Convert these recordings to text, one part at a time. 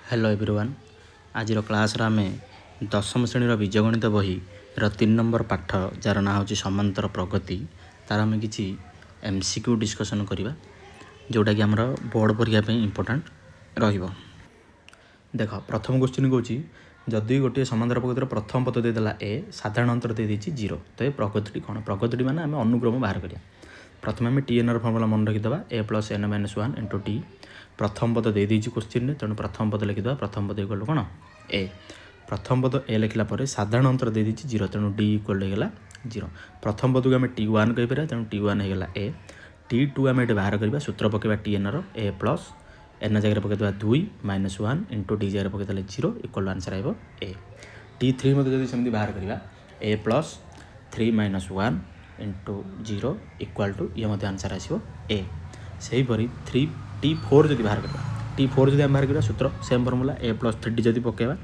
Hello everyone आज class आम दशम श्रेणी बीजगणित बही 3 नंबर पाठ जार ना हूँ समांतर प्रगति तार आम कि एमसीक्यू डिस्कसन करवा जोटा कि आमर बोर्ड परीक्षा इम्पोर्टाट देख प्रथम क्वेश्चन कौन जदि गोटे समांतर प्रगतिर प्रथम पद देदेला ए साधारण अंतर दे 0 तो ये प्रगति कौन प्रगति माने आम अनुक्रम बाहर करिया प्रथम आम टी एन फर्मुला मन रखीदा a plus n minus 1 into T प्रथम पद दे दी क्वेश्चन तेणु प्रथम पद लिखिद प्रथम पद इक्वल कौन ए प्रथम पद ए लिखला साधारण अंतर दे 0 तेणु डी इक्वल होगा 0 प्रथम पद को आम T1 कहीपर तेणु T1 होगा ए T2 आम ये बाहर करवा सूत्र पकेबा T n a plus n जगह पकईदे 2 माइनस 1 इंटू डी जगह पकईदे 0 इक्वल आंसर आए ए T3 जब बाहर करवा a plus 3 minus 1 into 0 equal to ये आंसर आसो ए से हीपरी T4 जब बाहर करवा T4 जब बाहर करवा सूत्र सेम फर्मुला ए प्लस 3 जब पकेबा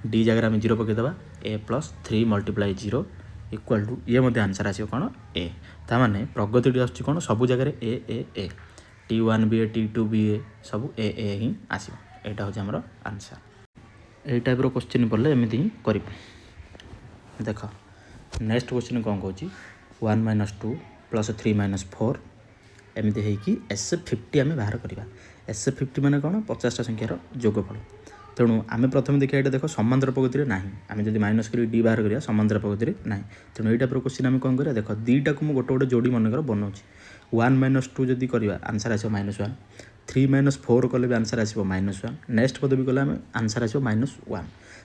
डी जगह आम 0 पकईदे a plus 3 multiply 0 equal to ये आंसर आसो कौन ए ताने प्रगति आस सब जगह ए T1 भी ए T2 भी ए सब ए ही आसो यहाँ हूँ आमर आंसर यही टाइप क्वेश्चन पड़े एमती ही कर देख नेक्स्ट क्वेश्चन कौन कौन 1 माइनस 2 प्लस 3 माइनस 4 एमती है S50 आम बाहर करवा S50 माने कौन 50टा संख्यार जोगफल तेणु आम प्रथम देखिए ये देख समांतर प्रगति ना आम जब माइनस कर डी बाहर करिया समांतर प्रगति ना तेणु ये टाइप क्वेश्चन आम कौन करिया देख दीटा को मुझे गोटे जोड़ी मनकर बनाऊँ 1 माइनस 2 जब करवा आंसर आसो -1 3 माइनस 4 कले भी आंसर आसो -1 नेक्स्ट पद भी कले आम आंसर आसो -1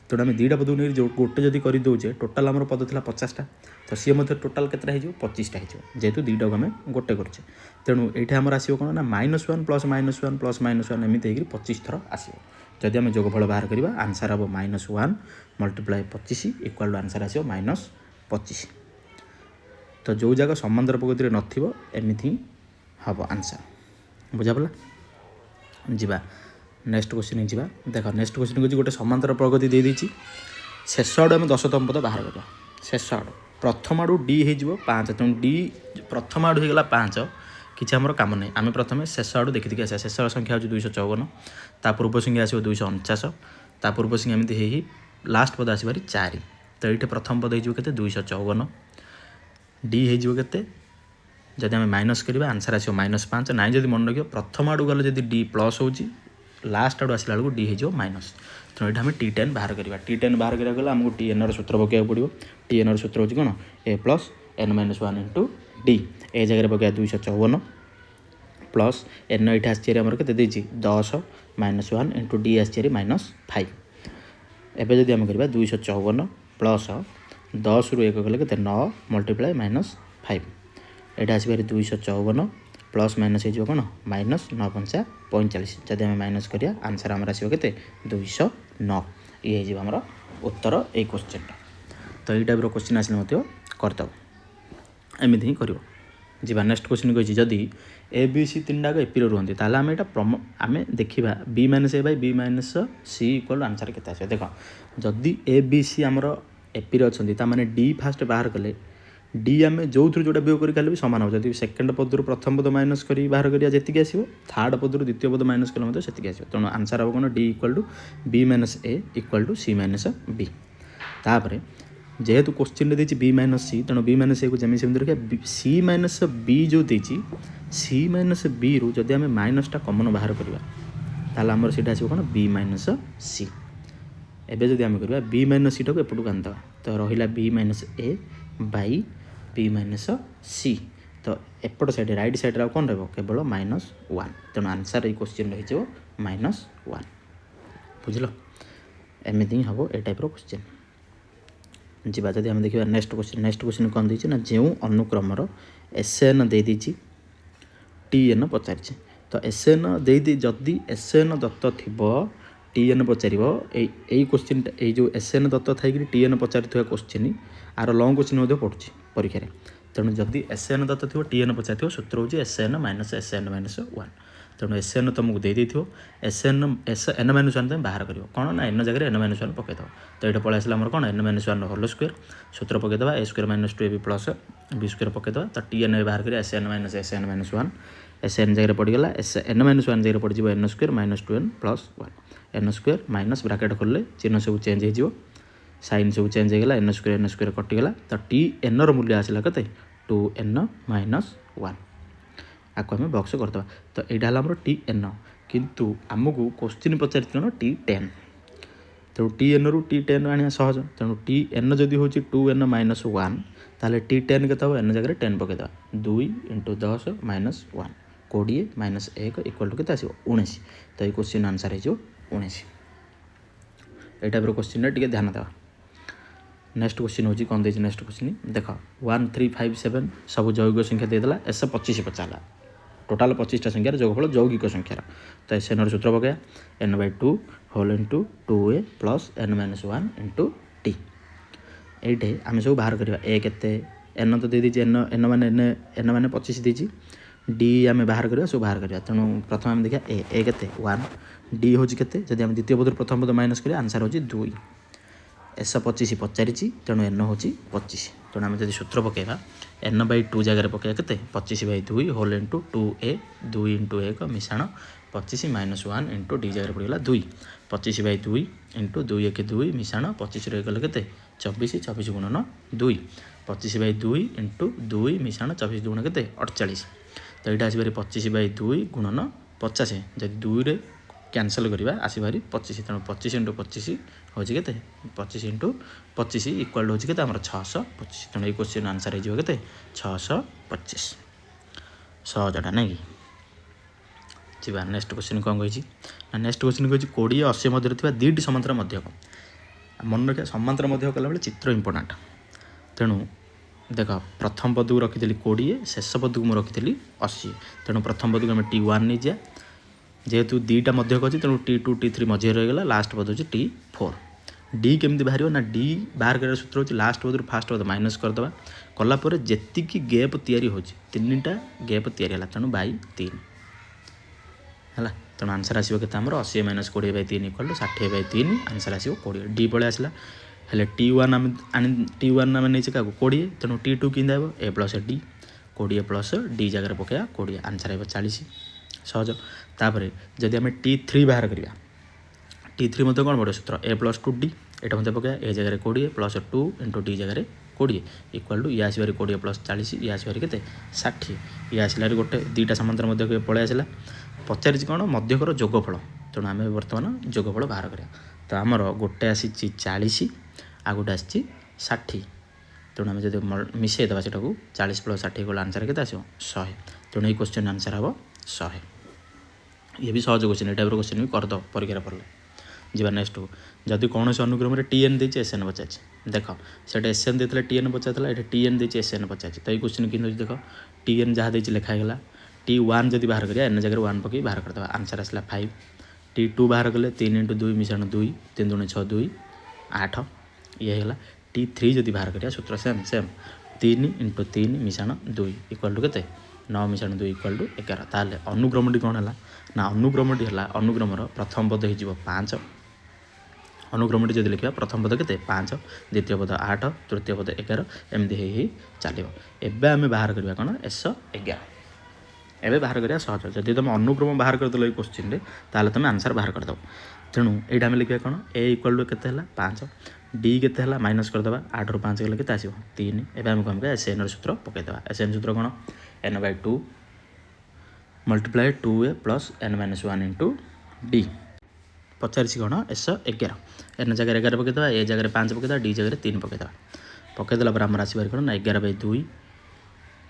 तेणु आम दीटा पद नहीं गोटे जब कर दौचे टोटाल आम पद था 50टा तो सी टोटाल के 25टा हो जेहेतु दीटा को आम गोटे करे तेणु ये आम आसो कौन ना -1 प्लस -1 प्लस -1 एमती 25 थर आसो जदि आम जोगफल बाहर करवा आंसर हम -1 मल्टीप्लाई 25 इक्वाल आंसर आसो -25 तो जो जगह समांतर प्रगति नमती हम आंसर बुझा पड़ा जा नेक्स्ट क्वेश्चन जा देख नेक्स्ट क्वेश्चन को गोटे समांतर प्रगति दे दी शेष आड़ आम 10तम पद बाहर करवा शेष आड़ प्रथम आड़ू डी हो 5 तेणु डी प्रथम आड़ू होगा 5 किसी आमर कम नहीं आम प्रथम शेष आड़ू देखी आसा शेष संख्या हूँ 254 ता पूर्व संख्या आसो 249 ता पूर्व संख्या एमती ही लास्ट पद आसबार 4 तो ये प्रथम पद हो 254 डी हो जब आम माइनस करवा आंसर आसो -5 ना जब मन रखिए प्रथम आड़ू गले जब डी प्लस हो लास्ट आड़ू आसला बेलू डी हो माइनस तेणु ये आम T10 बाहर करवा T10 बाहर करा गले आमको TN सूत्र पकड़ा पड़ो TN सूत्र हो कौन a plus n minus 1 into d ए जगह पकड़ा 254 प्लस एन ये आसमर के 10 माइनस 1 इंटू डी आसरी -5 एवं जब आम करवा 254 प्लस 10 रु 1 गले के 9 मल्टीप्लाई -5 यहाँ आसबार 254 प्लस माइनस हो कौन -9 5 45 जब आम माइनस करिया आंसर आम आसो के 209 ये आमर उत्तर ये क्वेश्चन तो ये टाइप क्वेश्चन आसले करदे एमती ही कर नेक्स्ट क्वेश्चन कही जदि A B C 3 torque AP रुहति ताल आम यहाँ आम देखा बी माइनस ए बाय बी माइनस सी इक्वल आंसर के आस देख जदि ए बी सी आमर एपी अच्छा माने डी फास्ट बाहर कले डी आम जो जोटा वियोग कर भी सामान हो जब सेकेंड पद प्रथम पद माइनस कर बाहर करिया जी आसो थर्ड पद द्वितीय पद माइनस कले से आसो तेणु आंसर हम कौन d equal to b minus a equal to c minus b तापर जेहेतु क्वेश्चन देती बी माइनस सी तेणु बी माइनस ए को जमी सेमती रखिए सी माइनस बी जो देती सी माइनस बी रु जदि आम माइनसटा कमन बाहर करवा ताल आमर सीटा आसो कौन बी माइनस सी एवं जब आम करवा बी माइनस सी टाक एपटू आनदे तो रहा b minus a by b minus c तो एपट साइड राइट साइड कौन रहा केवल -1 तेणु आंसर ये क्वेश्चन रही -1 बुझल एमती ही हम ए टाइप क्वेश्चन जी जब आम देखा नेक्स्ट क्वेश्चन कौन देती ना जो अनुक्रम SN दे दी TN पचारि तो SN दे जदि SN दत्त थी TN पचार यही क्वेश्चन जो SN दत्त थी TN पचार क्वेश्चन आर लंग क्वेश्चन पड़ुଛି परीक्षा तेणु जदि SN दत्त थी TN पचार सूत्र हूँ SN माइनस SN माइनस 1 तेणु SN तुमको दे SN एन माइनस 1 तुम बाहर कर कौन ना एन जगह एन माइनस 1 पकईद तो ये पलि आसला कौन एन माइनस 1 होल स्क्वायर सूत्र पकईद a square minus 2 ab plus b square पकईद तो TN बाहर कर SN माइनस 1 SN जगह पड़गला एन माइनस 1 जगह पड़ n square minus 2n plus 1 n square minus bracket खोल चिन्ह सब चेंज हो साइन सब चेंज होगा एन स्क्वायर कटिगला तो टी एन रूल्य आसला के 2n माइनस 1 आपको आम बक्स करदे तो यहाँ आम टी एन किंतु आमको क्वेश्चन पचार कौन टी 10 तेणु टी एन रु टी 10 आने सहज तेणु टी एन जदि हूँ 2n माइनस 1 ताले टी 10 के एन जगह 10 पकईदा 2 into 10 minus 1 20 minus 1 equal to के 19 तो ये क्वेश्चन आंसर हो 19 ये टाइप क्वेश्चन टे ध्यान देवा। नेक्स्ट क्वेश्चन हूँ कौन देती नेक्स्ट क्वेश्चन देख 1 3 5 7 सब यौगिक संख्या देदेला एस 25 पचारा टोटाल 25टा संख्यार जोगफल यौगिक संख्यार तो एस एन सूत्र पकड़ा n/2 whole into 2a plus n minus 1 into t ये आम सब बाहर करवा ए के एन तो दे दीजिए एन मैंने 25 देती डी आम बाहर करवा सब बाहर करवा तेणु प्रथम आम देखा ए के 1 डी हूँ के जब आम द्वितीय पद प्रथम पद माइनस करें आंसर हो 2 एस 25 पचारि तेणु एन हूँ 25 तेणु आम जब सूत्र पकड़ा n/2 जगह पकड़ा के 25/2 होल इंटू 2a 2 इंटू 1 मिशाण 25 माइनस 1 इंटू डी जगह पड़गला 2 25/2 इंटू 2 1 2 मिशाण 25 रहीगला के 24 24 गुणन 2 25/2 इंटू 2 मिशाण 24 गुण के 48 तो यहाँ आसबार 25/2 गुणन 50 जब 2 रे कैनसल करवा आसबार 25 तेणु 25 इंटू 25 हूँ के 25 इंटू 25 इक्वाल हूँ के 625 तेणु ये क्वेश्चन आंसर हो के 625 सहजटा ना कि जी नेक्स्ट क्वेश्चन कौन कही नेक्स्ट क्वेश्चन कही 20 80 मध्य दुईटी समांतर मध्यक मन रखा समांतर मध्यक कला चित्र इंपोर्टाट तेणु देख प्रथम पद को रखी 20 शेष पद को मुझे रखी 80 तेणु प्रथम पद को आम T1 नहीं जा जेहेतु दुईटा मध्यक अच्छी तेणु T2 T3 मझे रहीगला लास्ट पद हूँ T4 डी केमती बाहर ना डी बाहर कर सूत्र हूँ लास्ट पद फास्ट पद माइनस करदे कलापर जी गैप तैयारी हो 3टा गैप तैयारी है तेणु बाई 3 है तेणु आंसर आसो के 80 माइनस 20/3 इक्वल 60/3 आंसर आसो 20 डी पलि आसला हेल्ले T1 आम T1 आम नहीं क्या 20 तेणु T2 कि ए प्लस डी 20 प्लस डी जगह पकड़ा 20 आंसर हो 40 सहज तापर जदि आम T3 बाहर करवा T3 मत कौन पड़े सूत्र ए प्लस 2d यहाँ मत पकड़ा ए जगह 20 प्लस 2 इंटू डी जगह 20 इक्वाल टू ये आसबार 20 प्लस 40 ये आसबार के 60 ये आसला गोटे दुईटा समांतर मध्य पलि आसला पचारि कौन मध्यकर जोगफल तेणु आम बर्तमान जोगफल बाहर करा तो आमर गोटे आसी 40 आ गोटे आसी 60 तेणु आम जब मिसेदेवा से 40 प्लस 60 को आंसर के 100 तेणु ये क्वेश्चन आंसर हम 100 ये भी सहज क्वेश्चन ये टाइप क्वेश्चन भी करद परीक्षा पड़े जी नेक्स्ट जदि कौन से अनुक्रम TN देती SN पचार देख से SN देते TN पचार ये TN देती SN पचार तो ये क्वेश्चन कि देख TN जहाँ देती लिखाईगला T1 जब बाहर करिया एन जगह 1 पकई बाहर करदे आंसर आसला 5 T2 बाहर कले 3 इंटू 2 मिशाण 2 3 दूनी 6 2 8 ये है T3 जब बाहर करिया सूत्र सेम 3 इंटू 3 मिशाण 2 इक्वाल टू के 9 मिशाण 2 इक्वाल टू 11 ताले अनुक्रमटी कौन है ना अनुक्रमटी है अनुक्रमर प्रथम पद हो 5 अनुक्रमटी जब लिखा प्रथम पद के 5 द्वितीय पद 8 तृतीय पद 11 एमती चलो एवं आम बाहर करवा कौन S11 एवं बाहर करा सहज जब तुम अनुक्रम बाहर करदेल ये क्वेश्चन ताल तुम आंसर बाहर करदेव तेणु यहाँ आम लिखा कौन ए इक्वाल टू के 5 डी के माइनस करदे 8 रू 5 गले के 3 एवं आमको हमको SN सूत्र पकईदे SN सूत्र कौन n/2 multiply 2a plus n minus 1 into d पचार कौन S11 एन जगह 11 पकईदे ए जगह 5 पकईदे डी जगह 3 पकईदे पकईदेला आम आसबार कौन 11/2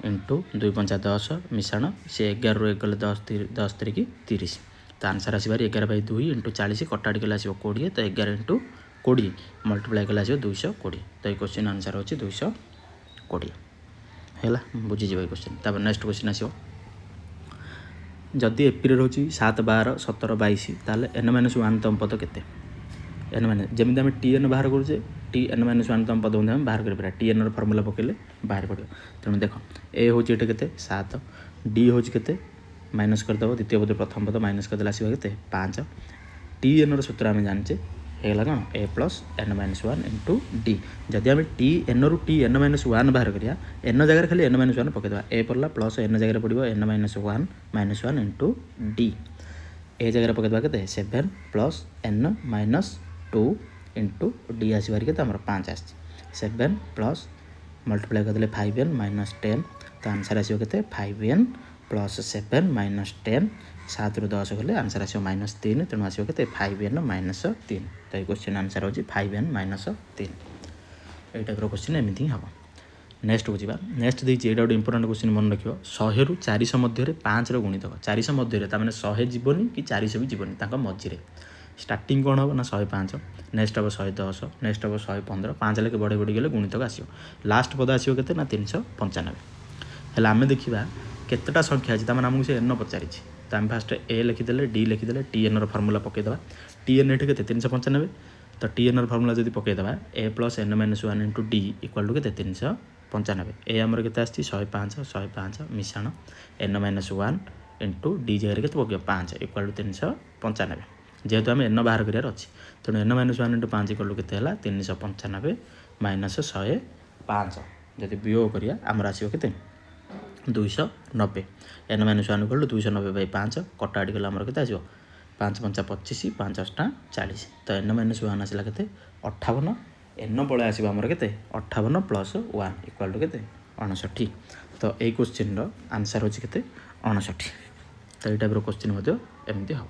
इंटू 2 5 10 मिशाण से 11 रू 1 गले 10 3 30 तो आंसर आसबार 11/2 इंटू 40 कटाड़ी गले आसो 20 तो 11 इंटू 20 मल्टीप्लाई गले आसो 220 तो ये क्वेश्चन आंसर हो 220 है बुझीज ये क्वेश्चन तब नेक्स्ट क्वेश्चन आसो जदि एप्रिल रोचे 7 12 17 22 ताल n-1 तम पद के एन माइनस जमी आम TN बाहर करुचे TN-1 तम पद आम बाहर कर TN फर्मुला पकड़े बाहर पड़ो तेणु देख ए हूँ ये के 7 डी हूँ के माइनस करदेव द्वितीय पद प्रथम पद माइनस करदे आसो के 5 TN सूत्र आम जाने है कौन a plus n-1 into D जदि आम TN रु TN-1 बाहर करिया एन जगह खाली n-1 पकईदे ए पड़ा प्लस एन जगह पड़ो n-1 -1 इंटू डी ए जगह पकईदेवा के 7 plus n minus 2 into D आसो के आम 5 आस 7 प्लस मल्टीप्लाई करदे 5n माइनस 10 तो आंसर आसो के 5n प्लस 7 माइनस 10 7 रु 10 गले आंसर आसो माइनस 3 तेणु आसो के 5n माइनस 3 तो ये क्वेश्चन आंसर हो 5n माइनस 3 ये टाइप क्वेश्चन एमती हम नेक्स्ट को जावा नेक्स्ट देखिए यहाँ गोटे इंपोर्टाट क्वेश्चन मन रख 100 रु 400 मध्य 5 गुणितक 400 मध्य मैंने 100 जीवनी कि 400 भी जीवनी मझे स्टार्टिंग कौन हम ना 105 नेक्स्ट हम 110 नेक्स्ट हम 115 5 लेके बढ़े बढ़ी गले गुणितक आसो लास्ट पद आसो के ना 395 है आम देखा केतटा संख्या अच्छी तक आमको से एन पचारि तो आम फास्ट ए लिखिदे डी लिखिदे टी एन फर्मूला पकईदे टी एन ये 395 तो टी एन फर्मूला जब पकईदे a plus n minus 1 into d equal to के 395 ए आमर के 105 मिश्रण एन माइनस 1 इंटू डी जगह के पक 5 इक्वाल टू 395 जेहेतु आम एन बाहर करार अच्छी तेणु n minus 1 into 5 equal to के 395 माइनस 105 जब वियोग करिया आमर आसो के 290 n minus 1 equal to 290 by 5 कटा गला आमर के 5 5 25 5 8 40 तो एन माइनस 1 आसला के 58 एन पलि आसो आमर के 58 प्लस 1 इक्वाल टू के 59 तो यही क्वेश्चन आंसर हो 59 तो ये टाइप क्वेश्चन एमती हम।